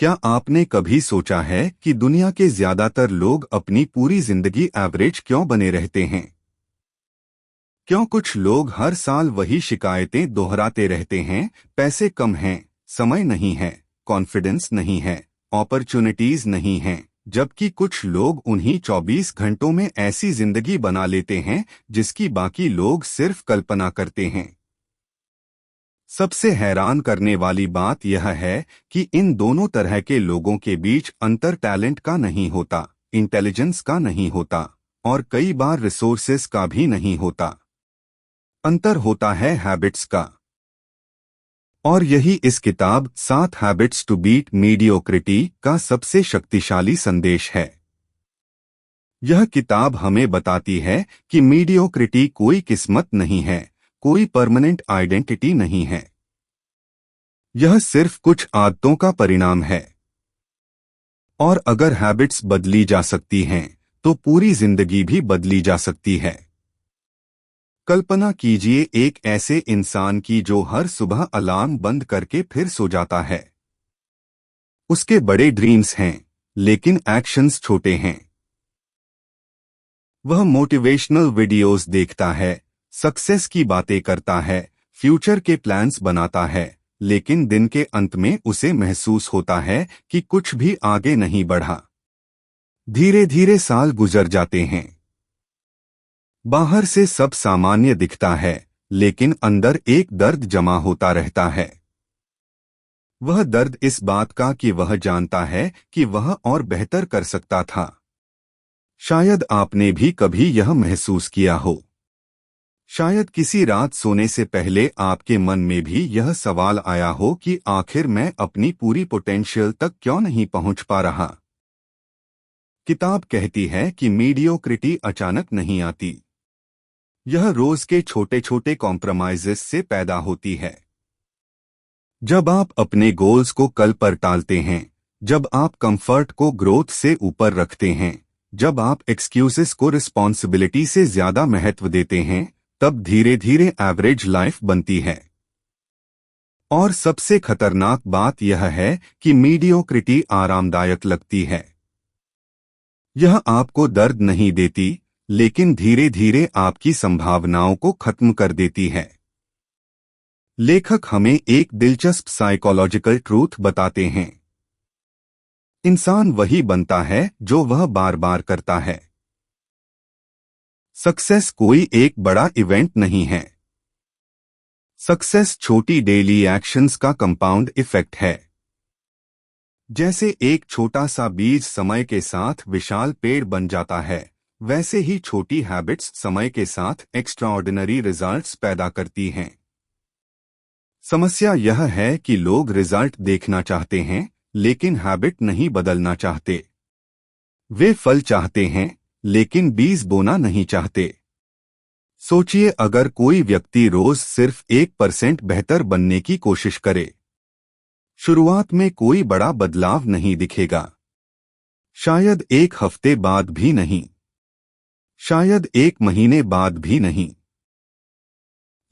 क्या आपने कभी सोचा है कि दुनिया के ज्यादातर लोग अपनी पूरी जिंदगी एवरेज क्यों बने रहते हैं? क्यों कुछ लोग हर साल वही शिकायतें दोहराते रहते हैं? पैसे कम हैं, समय नहीं है, कॉन्फिडेंस नहीं है, अपॉर्चुनिटीज नहीं हैं, जबकि कुछ लोग उन्हीं 24 घंटों में ऐसी जिंदगी बना लेते हैं जिसकी बाकी लोग सिर्फ कल्पना करते हैं। सबसे हैरान करने वाली बात यह है कि इन दोनों तरह के लोगों के बीच अंतर टैलेंट का नहीं होता, इंटेलिजेंस का नहीं होता और कई बार रिसोर्सेस का भी नहीं होता। अंतर होता है हैबिट्स का। और यही इस किताब 7 हैबिट्स टू बीट मीडियोक्रिटी का सबसे शक्तिशाली संदेश है। यह किताब हमें बताती है कि मीडियोक्रिटी कोई किस्मत नहीं है, कोई परमानेंट आइडेंटिटी नहीं है। यह सिर्फ कुछ आदतों का परिणाम है। और अगर हैबिट्स बदली जा सकती हैं, तो पूरी जिंदगी भी बदली जा सकती है। कल्पना कीजिए एक ऐसे इंसान की जो हर सुबह अलार्म बंद करके फिर सो जाता है। उसके बड़े ड्रीम्स हैं, लेकिन एक्शंस छोटे हैं। वह मोटिवेशनल वीडियोस देखता है, सक्सेस की बातें करता है, फ्यूचर के प्लान्स बनाता है, लेकिन दिन के अंत में उसे महसूस होता है कि कुछ भी आगे नहीं बढ़ा। धीरे धीरे साल गुजर जाते हैं। बाहर से सब सामान्य दिखता है, लेकिन अंदर एक दर्द जमा होता रहता है। वह दर्द इस बात का कि वह जानता है कि वह और बेहतर कर सकता था। शायद आपने भी कभी यह महसूस किया हो। शायद किसी रात सोने से पहले आपके मन में भी यह सवाल आया हो कि आखिर मैं अपनी पूरी पोटेंशियल तक क्यों नहीं पहुंच पा रहा। किताब कहती है कि मीडियोक्रिटी अचानक नहीं आती। यह रोज के छोटे छोटे कॉम्प्रोमाइजेस से पैदा होती है। जब आप अपने गोल्स को कल पर टालते हैं, जब आप कंफर्ट को ग्रोथ से ऊपर रखते हैं, जब आप एक्सक्यूजेस को रिस्पॉन्सिबिलिटी से ज्यादा महत्व देते हैं, तब धीरे धीरे एवरेज लाइफ बनती है। और सबसे खतरनाक बात यह है कि मीडियोक्रिटी आरामदायक लगती है। यह आपको दर्द नहीं देती, लेकिन धीरे धीरे आपकी संभावनाओं को खत्म कर देती है। लेखक हमें एक दिलचस्प साइकोलॉजिकल ट्रूथ बताते हैं। इंसान वही बनता है जो वह बार बार करता है। सक्सेस कोई एक बड़ा इवेंट नहीं है। सक्सेस छोटी डेली एक्शंस का कंपाउंड इफेक्ट है। जैसे एक छोटा सा बीज समय के साथ विशाल पेड़ बन जाता है, वैसे ही छोटी हैबिट्स समय के साथ एक्स्ट्राऑर्डिनरी रिजल्ट्स पैदा करती हैं। समस्या यह है कि लोग रिजल्ट देखना चाहते हैं, लेकिन हैबिट नहीं बदलना चाहते। वे फल चाहते हैं, लेकिन बीज बोना नहीं चाहते। सोचिए अगर कोई व्यक्ति रोज सिर्फ 1% बेहतर बनने की कोशिश करे। शुरुआत में कोई बड़ा बदलाव नहीं दिखेगा। शायद एक हफ्ते बाद भी नहीं। शायद 1 महीने बाद भी नहीं।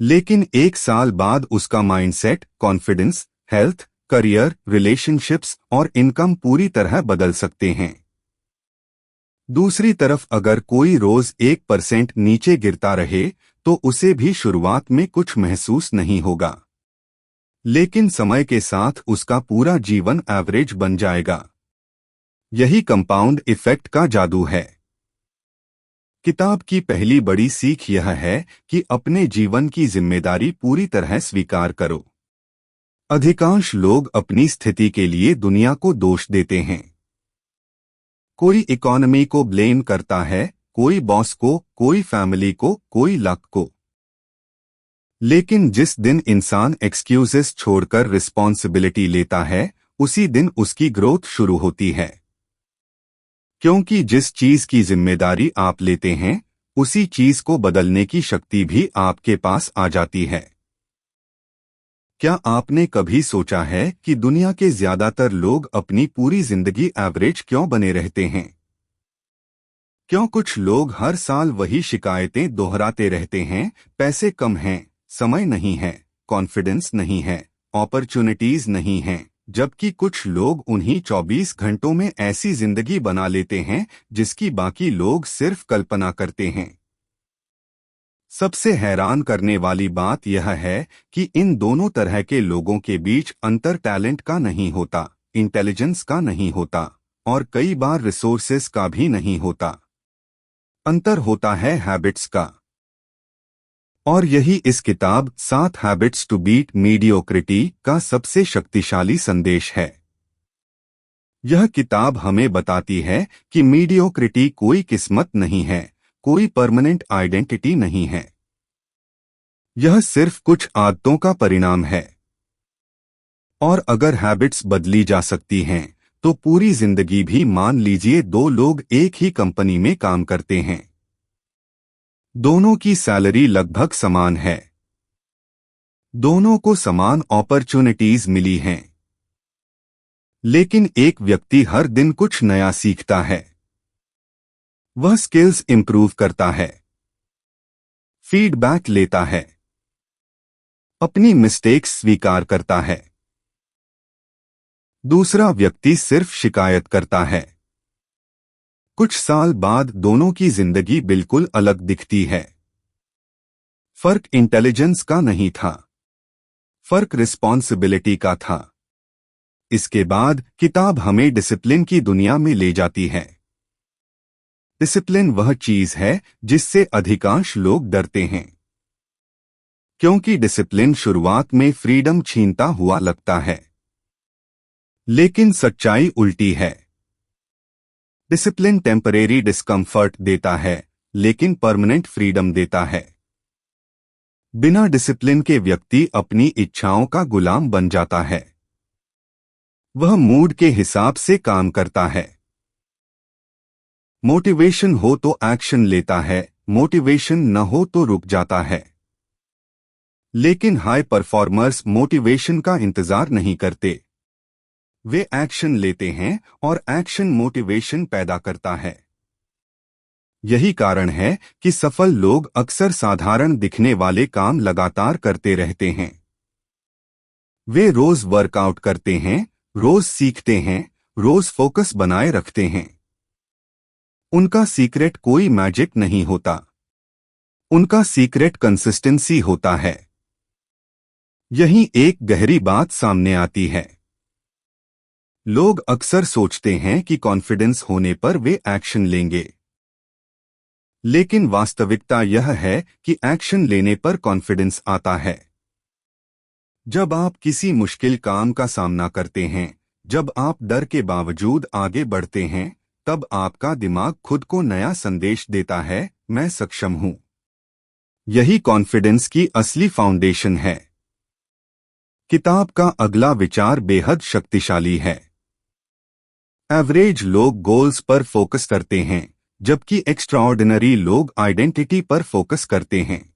लेकिन 1 साल बाद उसका mindset, confidence, health, career, relationships और इनकम पूरी तरह बदल सकते हैं। दूसरी तरफ अगर कोई रोज 1% नीचे गिरता रहे, तो उसे भी शुरुआत में कुछ महसूस नहीं होगा। लेकिन समय के साथ उसका पूरा जीवन एवरेज बन जाएगा। यही कंपाउंड इफेक्ट का जादू है। किताब की पहली बड़ी सीख यह है कि अपने जीवन की जिम्मेदारी पूरी तरह स्वीकार करो। अधिकांश लोग अपनी स्थिति के लिए दुनिया को दोष देते हैं। कोई इकोनॉमी को ब्लेम करता है, कोई बॉस को, कोई फैमिली को, कोई लक को। लेकिन जिस दिन इंसान एक्सक्यूजेस छोड़कर रिस्पॉन्सिबिलिटी लेता है, उसी दिन उसकी ग्रोथ शुरू होती है। क्योंकि जिस चीज की जिम्मेदारी आप लेते हैं, उसी चीज को बदलने की शक्ति भी आपके पास आ जाती है। क्या आपने कभी सोचा है कि दुनिया के ज्यादातर लोग अपनी पूरी जिंदगी एवरेज क्यों बने रहते हैं? क्यों कुछ लोग हर साल वही शिकायतें दोहराते रहते हैं? पैसे कम हैं, समय नहीं है, कॉन्फिडेंस नहीं है, अपॉर्चुनिटीज नहीं हैं, जबकि कुछ लोग उन्हीं 24 घंटों में ऐसी जिंदगी बना लेते हैं जिसकी बाकी लोग सिर्फ कल्पना करते हैं। सबसे हैरान करने वाली बात यह है कि इन दोनों तरह के लोगों के बीच अंतर टैलेंट का नहीं होता, इंटेलिजेंस का नहीं होता और कई बार रिसोर्सेस का भी नहीं होता। अंतर होता है हैबिट्स का। और यही इस किताब 7 हैबिट्स टू बीट मीडियोक्रिटी का सबसे शक्तिशाली संदेश है। यह किताब हमें बताती है कि मीडियोक्रिटी कोई किस्मत नहीं है, कोई परमानेंट आइडेंटिटी नहीं है। यह सिर्फ कुछ आदतों का परिणाम है। और अगर हैबिट्स बदली जा सकती हैं, तो पूरी जिंदगी भी। मान लीजिए 2 लोग एक ही कंपनी में काम करते हैं। दोनों की सैलरी लगभग समान है। दोनों को समान अपॉर्चुनिटीज मिली हैं। लेकिन एक व्यक्ति हर दिन कुछ नया सीखता है। वह स्किल्स इंप्रूव करता है, फीडबैक लेता है, अपनी मिस्टेक्स स्वीकार करता है। दूसरा व्यक्ति सिर्फ शिकायत करता है। कुछ साल बाद दोनों की जिंदगी बिल्कुल अलग दिखती है। फर्क इंटेलिजेंस का नहीं था, फर्क रिस्पॉन्सिबिलिटी का था। इसके बाद किताब हमें डिसिप्लिन की दुनिया में ले जाती है। डिसिप्लिन वह चीज है जिससे अधिकांश लोग डरते हैं, क्योंकि डिसिप्लिन शुरुआत में फ्रीडम छीनता हुआ लगता है। लेकिन सच्चाई उल्टी है। डिसिप्लिन टेम्परेरी डिस्कम्फर्ट देता है, लेकिन परमानेंट फ्रीडम देता है। बिना डिसिप्लिन के व्यक्ति अपनी इच्छाओं का गुलाम बन जाता है। वह मूड के हिसाब से काम करता है। मोटिवेशन हो तो एक्शन लेता है, मोटिवेशन न हो तो रुक जाता है। लेकिन हाई परफॉर्मर्स मोटिवेशन का इंतजार नहीं करते। वे एक्शन लेते हैं और एक्शन मोटिवेशन पैदा करता है। यही कारण है कि सफल लोग अक्सर साधारण दिखने वाले काम लगातार करते रहते हैं। वे रोज वर्कआउट करते हैं, रोज सीखते हैं, रोज फोकस बनाए रखते हैं। उनका सीक्रेट कोई मैजिक नहीं होता। उनका सीक्रेट कंसिस्टेंसी होता है। यही एक गहरी बात सामने आती है। लोग अक्सर सोचते हैं कि कॉन्फिडेंस होने पर वे एक्शन लेंगे। लेकिन वास्तविकता यह है कि एक्शन लेने पर कॉन्फिडेंस आता है। जब आप किसी मुश्किल काम का सामना करते हैं, जब आप डर के बावजूद आगे बढ़ते हैं, तब आपका दिमाग खुद को नया संदेश देता है, मैं सक्षम हूं। यही कॉन्फिडेंस की असली फाउंडेशन है। किताब का अगला विचार बेहद शक्तिशाली है। एवरेज लोग गोल्स पर फोकस करते हैं, जबकि एक्स्ट्राऑर्डिनरी लोग आइडेंटिटी पर फोकस करते हैं।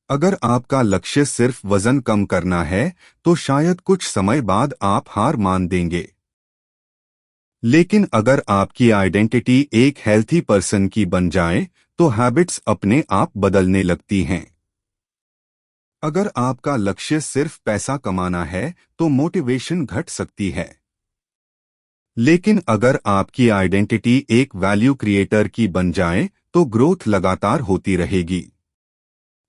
अगर आपका लक्ष्य सिर्फ वजन कम करना है, तो शायद कुछ समय बाद आप हार मान देंगे। लेकिन अगर आपकी आइडेंटिटी एक हेल्थी पर्सन की बन जाए, तो हैबिट्स अपने आप बदलने लगती हैं। अगर आपका लक्ष्य सिर्फ पैसा कमाना है, तो मोटिवेशन घट सकती है। लेकिन अगर आपकी आइडेंटिटी एक वैल्यू क्रिएटर की बन जाए, तो ग्रोथ लगातार होती रहेगी।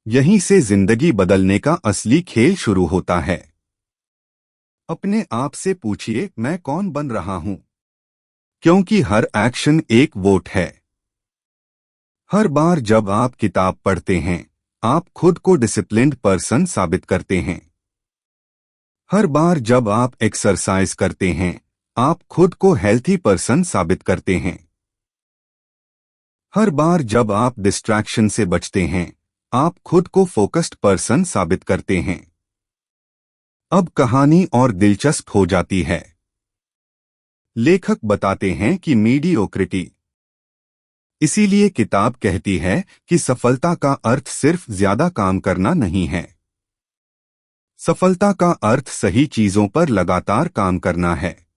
यहीं से जिंदगी बदलने का असली खेल शुरू होता है। अपने आप से पूछिए, मैं कौन बन रहा हूं? क्योंकि हर एक्शन एक वोट है। हर बार जब आप किताब पढ़ते हैं, आप खुद को डिसिप्लिन्ड पर्सन साबित करते हैं। हर बार जब आप एक्सरसाइज करते हैं, आप खुद को हेल्थी पर्सन साबित करते हैं। हर बार जब आप डिस्ट्रैक्शन से बचते हैं, आप खुद को फोकस्ड पर्सन साबित करते हैं। अब कहानी और दिलचस्प हो जाती है। लेखक बताते हैं कि मीडियोक्रिटी, इसीलिए किताब कहती है कि सफलता का अर्थ सिर्फ ज्यादा काम करना नहीं है। सफलता का अर्थ सही चीजों पर लगातार काम करना है।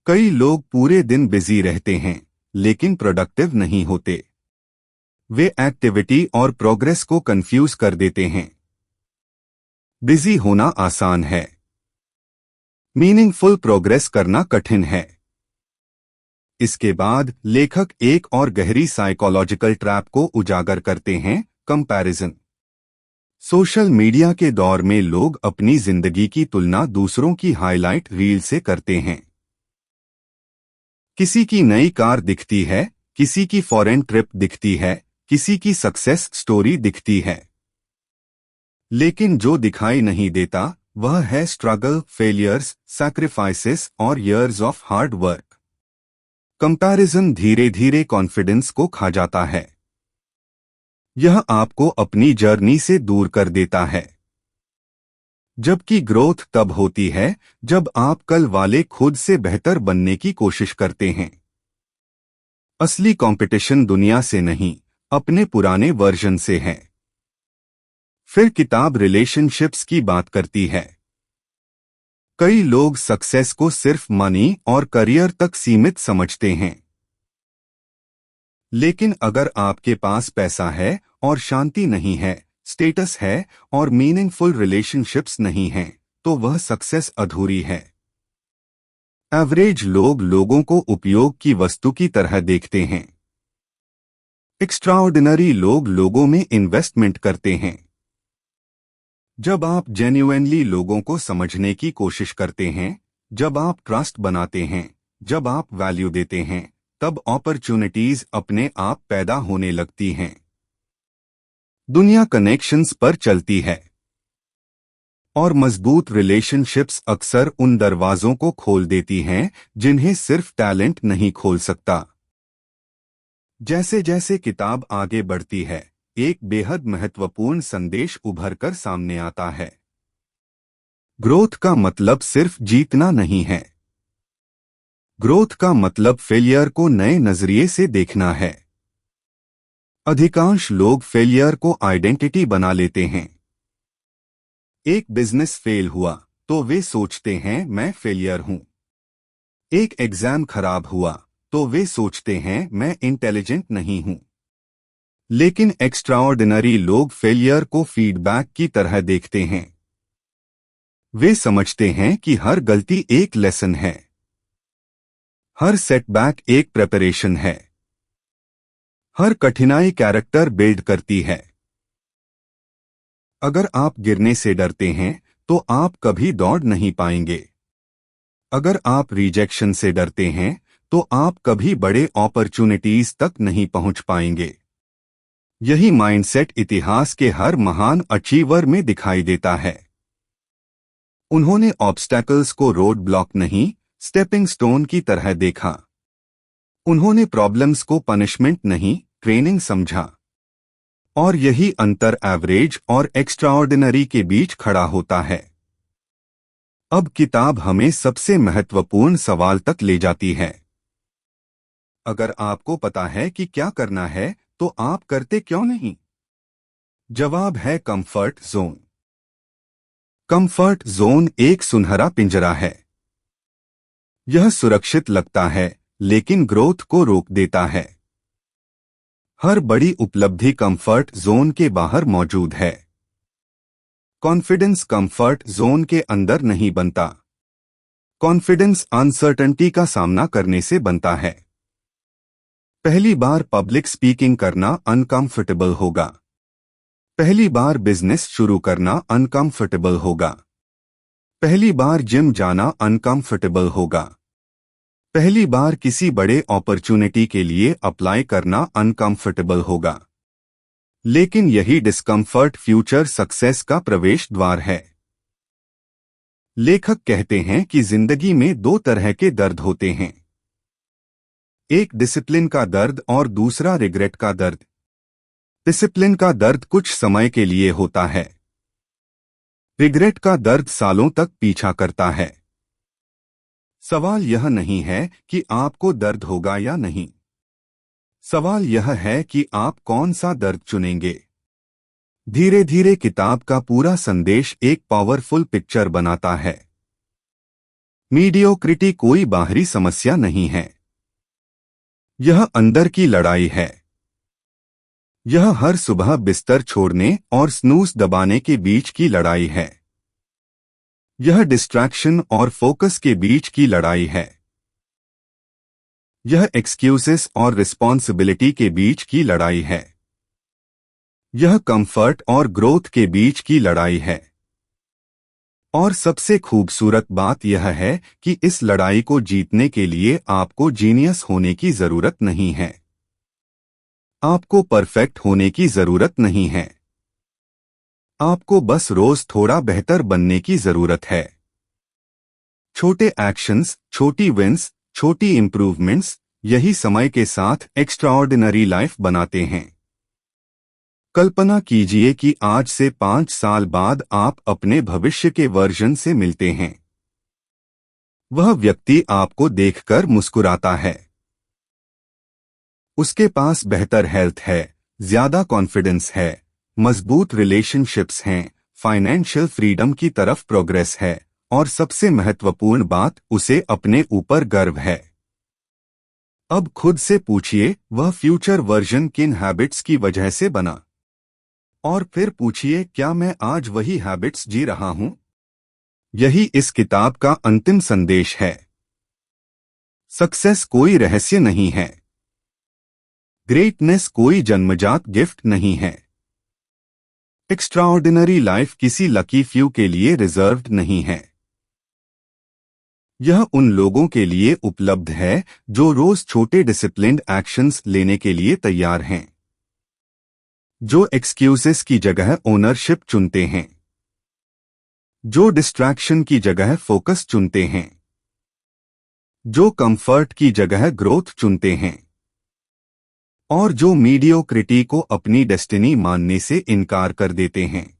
कई लोग पूरे दिन बिजी रहते हैं, लेकिन प्रोडक्टिव नहीं होते। वे एक्टिविटी और प्रोग्रेस को कंफ्यूज कर देते हैं। बिजी होना आसान है, मीनिंगफुल प्रोग्रेस करना कठिन है। इसके बाद लेखक एक और गहरी साइकोलॉजिकल ट्रैप को उजागर करते हैं, कंपैरिजन। सोशल मीडिया के दौर में लोग अपनी जिंदगी की तुलना दूसरों की हाइलाइट रील से करते हैं। किसी की नई कार दिखती है, किसी की फॉरेन ट्रिप दिखती है, किसी की सक्सेस स्टोरी दिखती है। लेकिन जो दिखाई नहीं देता वह है स्ट्रगल, फेलियर्स, सैक्रिफाइसेस और years of hard work. Comparison धीरे धीरे कॉन्फिडेंस को खा जाता है। यह आपको अपनी जर्नी से दूर कर देता है। जबकि ग्रोथ तब होती है जब आप कल वाले खुद से बेहतर बनने की कोशिश करते हैं। असली कंपटीशन दुनिया से नहीं, अपने पुराने वर्जन से है। फिर किताब रिलेशनशिप्स की बात करती है। कई लोग सक्सेस को सिर्फ मनी और करियर तक सीमित समझते हैं। लेकिन अगर आपके पास पैसा है और शांति नहीं है, स्टेटस है और मीनिंगफुल रिलेशनशिप्स नहीं हैं, तो वह सक्सेस अधूरी है। एवरेज लोग लोगों को उपयोग की वस्तु की तरह देखते हैं। एक्स्ट्राऑर्डिनरी लोग लोगों में इन्वेस्टमेंट करते हैं। जब आप जेन्युइनली लोगों को समझने की कोशिश करते हैं, जब आप ट्रस्ट बनाते हैं, जब आप वैल्यू देते हैं, तब अपॉर्चुनिटीज अपने आप पैदा होने लगती हैं। दुनिया कनेक्शंस पर चलती है और मजबूत रिलेशनशिप्स अक्सर उन दरवाजों को खोल देती हैं जिन्हें सिर्फ टैलेंट नहीं खोल सकता। जैसे जैसे किताब आगे बढ़ती है, एक बेहद महत्वपूर्ण संदेश उभरकर सामने आता है। ग्रोथ का मतलब सिर्फ जीतना नहीं है। ग्रोथ का मतलब फेलियर को नए नजरिए से देखना है। अधिकांश लोग फेलियर को आइडेंटिटी बना लेते हैं। एक बिजनेस फेल हुआ तो वे सोचते हैं मैं फेलियर हूं। एक एग्जाम खराब हुआ तो वे सोचते हैं मैं इंटेलिजेंट नहीं हूं। लेकिन एक्स्ट्राऑर्डिनरी लोग फेलियर को फीडबैक की तरह देखते हैं। वे समझते हैं कि हर गलती एक लेसन है, हर सेटबैक एक प्रिपरेशन है, हर कठिनाई कैरेक्टर बिल्ड करती है। अगर आप गिरने से डरते हैं तो आप कभी दौड़ नहीं पाएंगे। अगर आप रिजेक्शन से डरते हैं तो आप कभी बड़े अपॉर्चुनिटीज तक नहीं पहुंच पाएंगे। यही माइंडसेट इतिहास के हर महान अचीवर में दिखाई देता है। उन्होंने ऑब्स्टैकल्स को रोड ब्लॉक नहीं, स्टेपिंग स्टोन की तरह देखा। उन्होंने प्रॉब्लम्स को पनिशमेंट नहीं, ट्रेनिंग समझा। और यही अंतर एवरेज और एक्स्ट्राऑर्डिनरी के बीच खड़ा होता है। अब किताब हमें सबसे महत्वपूर्ण सवाल तक ले जाती है। अगर आपको पता है कि क्या करना है तो आप करते क्यों नहीं? जवाब है कंफर्ट जोन। कंफर्ट जोन एक सुनहरा पिंजरा है। यह सुरक्षित लगता है लेकिन ग्रोथ को रोक देता है। हर बड़ी उपलब्धि कंफर्ट जोन के बाहर मौजूद है। कॉन्फिडेंस कंफर्ट जोन के अंदर नहीं बनता। कॉन्फिडेंस अनसर्टेनिटी का सामना करने से बनता है। पहली बार पब्लिक स्पीकिंग करना अनकंफर्टेबल होगा। पहली बार बिजनेस शुरू करना अनकंफर्टेबल होगा। पहली बार जिम जाना अनकंफर्टेबल होगा। पहली बार किसी बड़े अपॉर्चुनिटी के लिए अप्लाई करना अनकंफर्टेबल होगा। लेकिन यही डिस्कम्फर्ट फ्यूचर सक्सेस का प्रवेश द्वार है। लेखक कहते हैं कि जिंदगी में दो तरह के दर्द होते हैं, एक डिसिप्लिन का दर्द और दूसरा रिग्रेट का दर्द। डिसिप्लिन का दर्द कुछ समय के लिए होता है। रिग्रेट का दर्द सालों तक पीछा करता है। सवाल यह नहीं है कि आपको दर्द होगा या नहीं। सवाल यह है कि आप कौन सा दर्द चुनेंगे। धीरे धीरे किताब का पूरा संदेश एक पावरफुल पिक्चर बनाता है। मीडियोक्रिटी कोई बाहरी समस्या नहीं है, यह अंदर की लड़ाई है। यह हर सुबह बिस्तर छोड़ने और स्नूज दबाने के बीच की लड़ाई है। यह डिस्ट्रैक्शन और फोकस के बीच की लड़ाई है। यह एक्सक्यूजेस और रिस्पॉन्सिबिलिटी के बीच की लड़ाई है। यह कंफर्ट और ग्रोथ के बीच की लड़ाई है। और सबसे खूबसूरत बात यह है कि इस लड़ाई को जीतने के लिए आपको जीनियस होने की जरूरत नहीं है। आपको परफेक्ट होने की जरूरत नहीं है। आपको बस रोज थोड़ा बेहतर बनने की जरूरत है। छोटे एक्शंस, छोटी विंस, छोटी इंप्रूवमेंट्स, यही समय के साथ एक्स्ट्राऑर्डिनरी लाइफ बनाते हैं। कल्पना कीजिए कि आज से 5 साल बाद आप अपने भविष्य के वर्जन से मिलते हैं। वह व्यक्ति आपको देखकर मुस्कुराता है। उसके पास बेहतर हेल्थ है, ज्यादा कॉन्फिडेंस है, मजबूत रिलेशनशिप्स हैं, फाइनेंशियल फ्रीडम की तरफ प्रोग्रेस है, और सबसे महत्वपूर्ण बात, उसे अपने ऊपर गर्व है। अब खुद से पूछिए, वह फ्यूचर वर्जन किन हैबिट्स की वजह से बना? और फिर पूछिए, क्या मैं आज वही हैबिट्स जी रहा हूं? यही इस किताब का अंतिम संदेश है। सक्सेस कोई रहस्य नहीं है। ग्रेटनेस कोई जन्मजात गिफ्ट नहीं है। एक्स्ट्राऑर्डिनरी लाइफ किसी लकी फ्यू के लिए रिजर्व्ड नहीं है। यह उन लोगों के लिए उपलब्ध है जो रोज छोटे डिसिप्लिन्ड एक्शंस लेने के लिए तैयार हैं, जो एक्सक्यूजेस की जगह ओनरशिप चुनते हैं, जो डिस्ट्रैक्शन की जगह फोकस चुनते हैं, जो कंफर्ट की जगह ग्रोथ चुनते हैं, और जो मीडियोक्रिटी को अपनी डेस्टिनी मानने से इनकार कर देते हैं।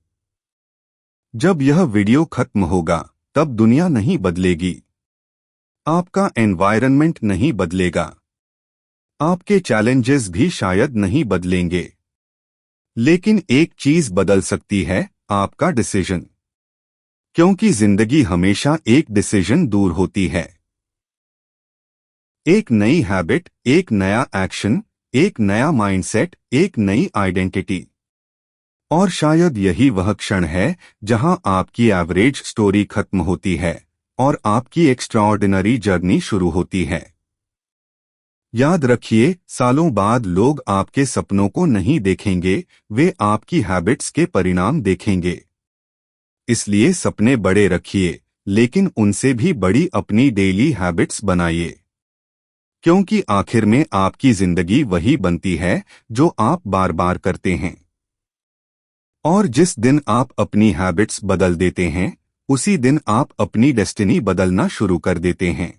जब यह वीडियो खत्म होगा, तब दुनिया नहीं बदलेगी, आपका एनवायरनमेंट नहीं बदलेगा, आपके चैलेंजेस भी शायद नहीं बदलेंगे, लेकिन एक चीज बदल सकती है, आपका डिसीजन। क्योंकि जिंदगी हमेशा एक डिसीजन दूर होती है। एक नई हैबिट, एक नया एक्शन, एक नया माइंडसेट, एक नई आइडेंटिटी। और शायद यही वह क्षण है जहां आपकी एवरेज स्टोरी खत्म होती है और आपकी एक्स्ट्राऑर्डिनरी जर्नी शुरू होती है। याद रखिए, सालों बाद लोग आपके सपनों को नहीं देखेंगे, वे आपकी हैबिट्स के परिणाम देखेंगे। इसलिए सपने बड़े रखिए, लेकिन उनसे भी बड़ी अपनी डेली हैबिट्स बनाइए। क्योंकि आखिर में आपकी जिंदगी वही बनती है जो आप बार बार करते हैं। और जिस दिन आप अपनी हैबिट्स बदल देते हैं, उसी दिन आप अपनी डेस्टिनी बदलना शुरू कर देते हैं।